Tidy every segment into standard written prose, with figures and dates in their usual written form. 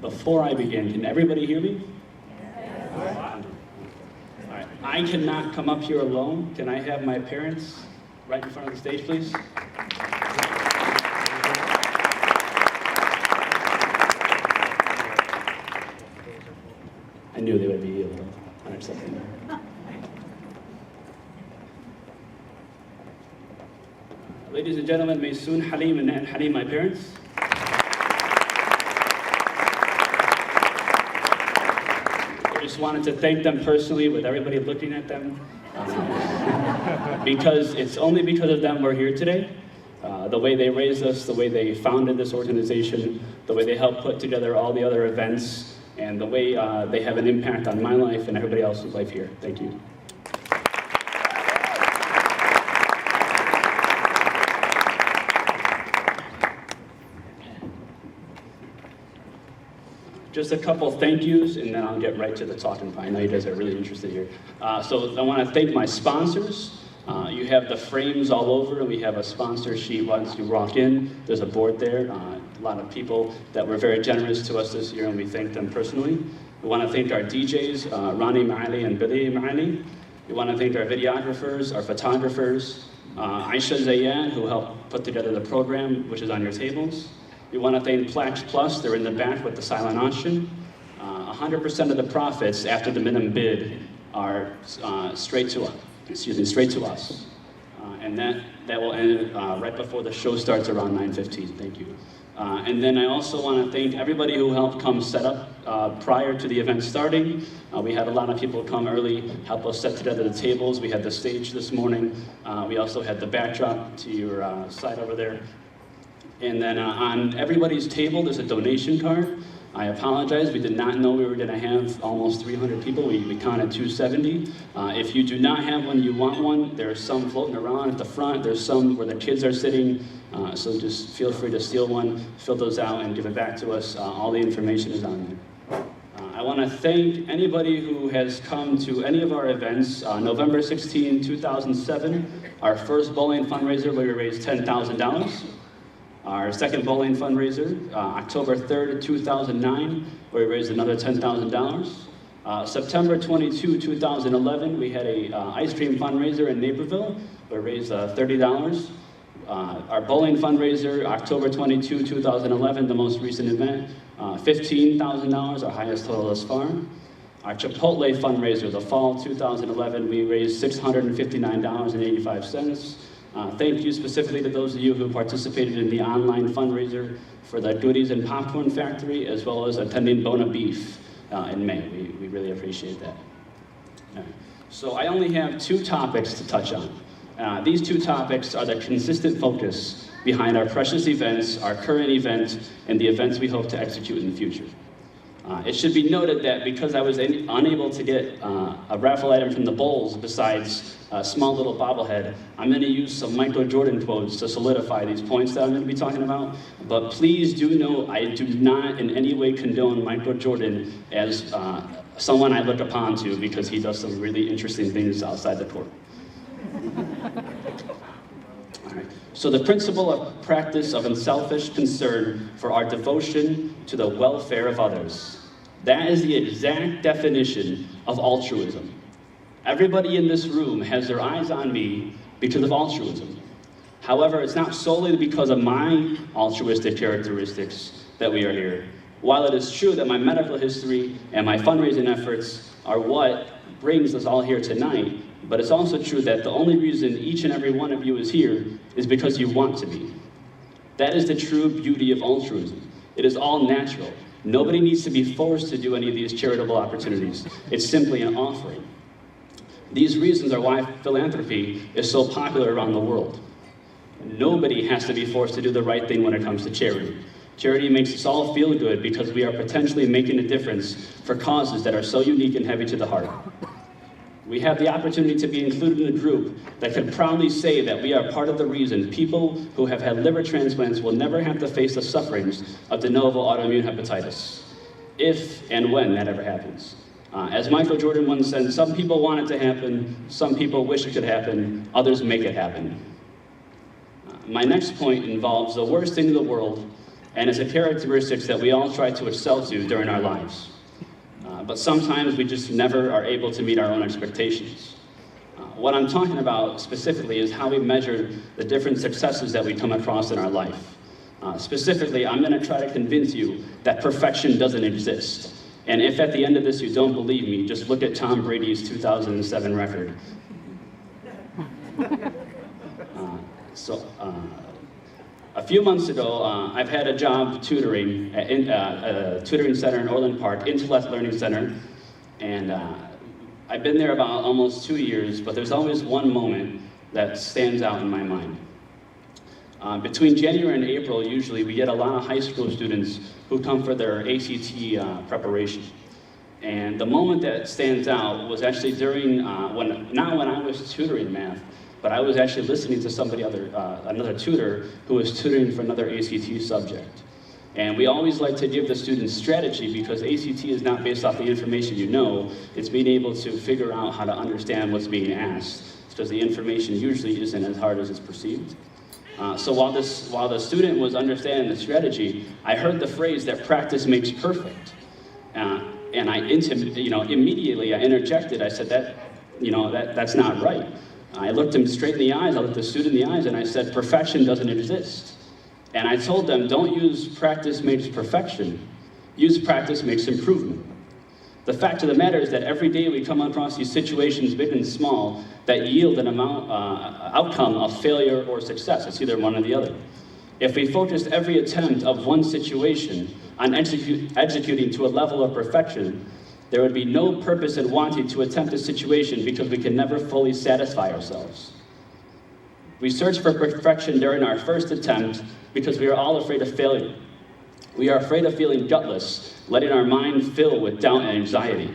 Before I begin, can everybody hear me? All right. I cannot come up here alone. Can I have my parents right in front of the stage, please? I knew they would be a little unacceptable. Ladies and gentlemen, Maysoon Haleem and Haleem, my parents. I just wanted to thank them personally with everybody looking at them. Because it's only because of them we're here today. The way they raised us, the way they founded this organization, the way they helped put together all the other events, and the way they have an impact on my life and everybody else's life here. Thank you. Just a couple thank yous, and then I'll get right to the talking point. I know you guys are really interested here. So I want to thank my sponsors. You have the frames all over, and we have a sponsor sheet once you walk in. There's a board there. A lot of people that were very generous to us this year, and we thank them personally. We want to thank our DJs, Ronnie Maali and Billy Maali. We want to thank our videographers, our photographers, Aisha Zayan, who helped put together the program, which is on your tables. We want to thank Plax Plus. They're in the back with the silent auction. 100% of the profits after the minimum bid are straight to us. And that will end right before the show starts around 9:15. Thank you. And then I also want to thank everybody who helped come set up prior to the event starting. We had a lot of people come early, help us set together the tables. We had the stage this morning. We also had the backdrop to your side over there. And then on everybody's table, there's a donation card. I apologize, we did not know we were gonna have almost 300 people. We counted 270. If you do not have one, you want one, there's some floating around at the front. There's some where the kids are sitting. So just feel free to steal one, fill those out, and give it back to us. All the information is on there. I wanna thank anybody who has come to any of our events. November 16, 2007, our first bowling fundraiser where we raised $10,000. Our second bowling fundraiser, October 3rd, 2009, where we raised another $10,000. September 22, 2011, we had a ice cream fundraiser in Naperville, where we raised $30. Our bowling fundraiser, October 22, 2011, the most recent event, $15,000, our highest total thus far. Our Chipotle fundraiser, the fall 2011, we raised $659.85. Thank you specifically to those of you who participated in the online fundraiser for the Goodies and Popcorn Factory, as well as attending Bona Beef in May. We really appreciate that. All right. So I only have two topics to touch on. These two topics are the consistent focus behind our precious events, our current event, and the events we hope to execute in the future. It should be noted that because I was unable to get a raffle item from the bowls besides a small little bobblehead, I'm going to use some Michael Jordan quotes to solidify these points that I'm going to be talking about. But please do know I do not in any way condone Michael Jordan as someone I look upon to, because he does some really interesting things outside the court. All right. So the principle of practice of unselfish concern for our devotion to the welfare of others. That is the exact definition of altruism. Everybody in this room has their eyes on me because of altruism. However, it's not solely because of my altruistic characteristics that we are here. While it is true that my medical history and my fundraising efforts are what brings us all here tonight, but it's also true that the only reason each and every one of you is here is because you want to be. That is the true beauty of altruism. It is all natural. Nobody needs to be forced to do any of these charitable opportunities. It's simply an offering. These reasons are why philanthropy is so popular around the world. Nobody has to be forced to do the right thing when it comes to charity. Charity makes us all feel good because we are potentially making a difference for causes that are so unique and heavy to the heart. We have the opportunity to be included in a group that can proudly say that we are part of the reason people who have had liver transplants will never have to face the sufferings of de novo autoimmune hepatitis, if and when that ever happens. As Michael Jordan once said, some people want it to happen, some people wish it could happen, others make it happen. My next point involves the worst thing in the world, and it's a characteristic that we all try to excel to during our lives. But sometimes we just never are able to meet our own expectations. What I'm talking about specifically is how we measure the different successes that we come across in our life. Specifically, I'm going to try to convince you that perfection doesn't exist. And if at the end of this you don't believe me, just look at Tom Brady's 2007 record. A few months ago, I've had a job tutoring at a tutoring center in Orland Park, Intellect Learning Center, and I've been there about almost 2 years, but there's always one moment that stands out in my mind. Between January and April, usually, we get a lot of high school students who come for their ACT preparation. And the moment that stands out was actually during, not when I was tutoring math, but I was actually listening to another tutor who was tutoring for another ACT subject. And we always like to give the students strategy because ACT is not based off the information you know, it's being able to figure out how to understand what's being asked, because the information usually isn't as hard as it's perceived. So while the student was understanding the strategy, I heard the phrase that practice makes perfect. And immediately I interjected, I said that's not right. I looked him straight in the eyes, I looked the student in the eyes, and I said, perfection doesn't exist. And I told them, don't use practice makes perfection, use practice makes improvement. The fact of the matter is that every day we come across these situations, big and small, that yield an outcome of failure or success. It's either one or the other. If we focused every attempt of one situation on executing to a level of perfection, there would be no purpose in wanting to attempt a situation because we can never fully satisfy ourselves. We search for perfection during our first attempt because we are all afraid of failure. We are afraid of feeling gutless, letting our mind fill with doubt and anxiety.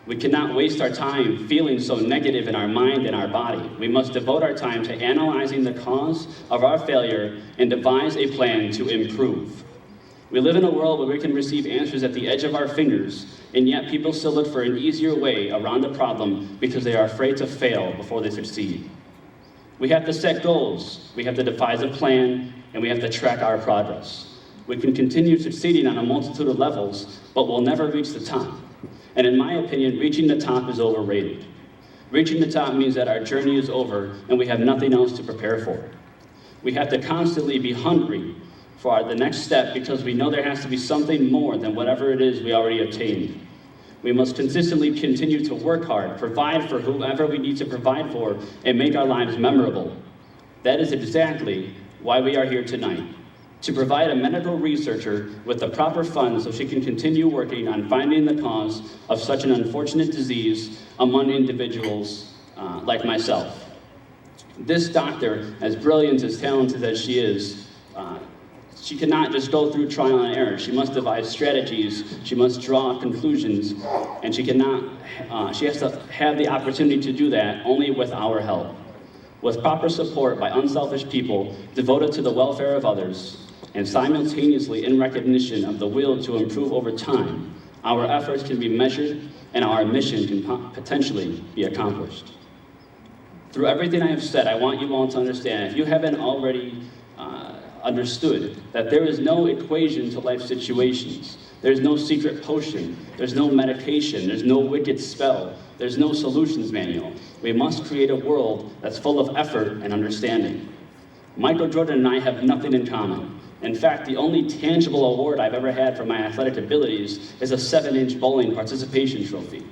We cannot waste our time feeling so negative in our mind and our body. We must devote our time to analyzing the cause of our failure and devise a plan to improve. We live in a world where we can receive answers at the edge of our fingers, and yet people still look for an easier way around the problem because they are afraid to fail before they succeed. We have to set goals, we have to devise a plan, and we have to track our progress. We can continue succeeding on a multitude of levels, but we'll never reach the top. And in my opinion, reaching the top is overrated. Reaching the top means that our journey is over and we have nothing else to prepare for. We have to constantly be hungry for the next step because we know there has to be something more than whatever it is we already obtained. We must consistently continue to work hard, provide for whoever we need to provide for, and make our lives memorable. That is exactly why we are here tonight, to provide a medical researcher with the proper funds so she can continue working on finding the cause of such an unfortunate disease among individuals like myself. This doctor, as brilliant, as talented as she is, she cannot just go through trial and error. She must devise strategies, she must draw conclusions, and she has to have the opportunity to do that only with our help. With proper support by unselfish people devoted to the welfare of others, and simultaneously in recognition of the will to improve over time, our efforts can be measured and our mission can potentially be accomplished. Through everything I have said, I want you all to understand, if you haven't already understood, that there is no equation to life situations. There's no secret potion. There's no medication. There's no wicked spell. There's no solutions manual. We must create a world that's full of effort and understanding. Michael Jordan and I have nothing in common. In fact, the only tangible award I've ever had for my athletic abilities is a 7-inch bowling participation trophy.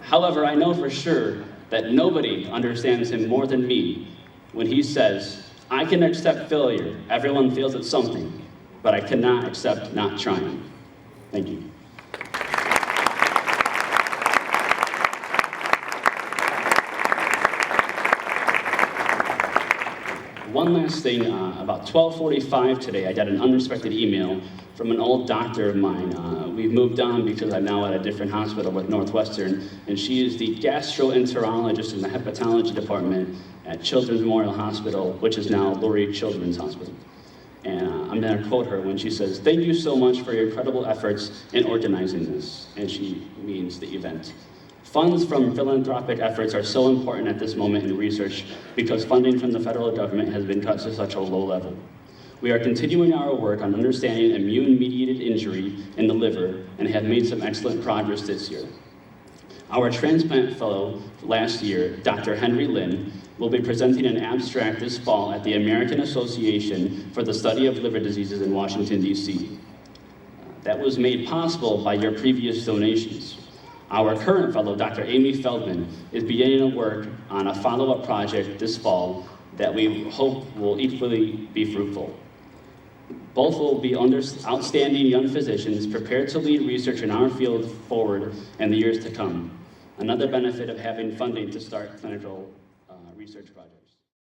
However, I know for sure that nobody understands him more than me when he says, I can accept failure. Everyone fails at something, but I cannot accept not trying. Thank you. One last thing, about 12:45 today, I got an unexpected email from an old doctor of mine. We've moved on because I'm now at a different hospital with Northwestern, and she is the gastroenterologist in the hepatology department at Children's Memorial Hospital, which is now Lurie Children's Hospital. And I'm going to quote her when she says, "Thank you so much for your incredible efforts in organizing this," and she means the event. Funds from philanthropic efforts are so important at this moment in research because funding from the federal government has been cut to such a low level. We are continuing our work on understanding immune-mediated injury in the liver and have made some excellent progress this year. Our transplant fellow last year, Dr. Henry Lin, will be presenting an abstract this fall at the American Association for the Study of Liver Diseases in Washington, D.C. That was made possible by your previous donations. Our current fellow, Dr. Amy Feldman, is beginning to work on a follow-up project this fall that we hope will equally be fruitful. Both will be outstanding young physicians prepared to lead research in our field forward in the years to come. Another benefit of having funding to start clinical research projects.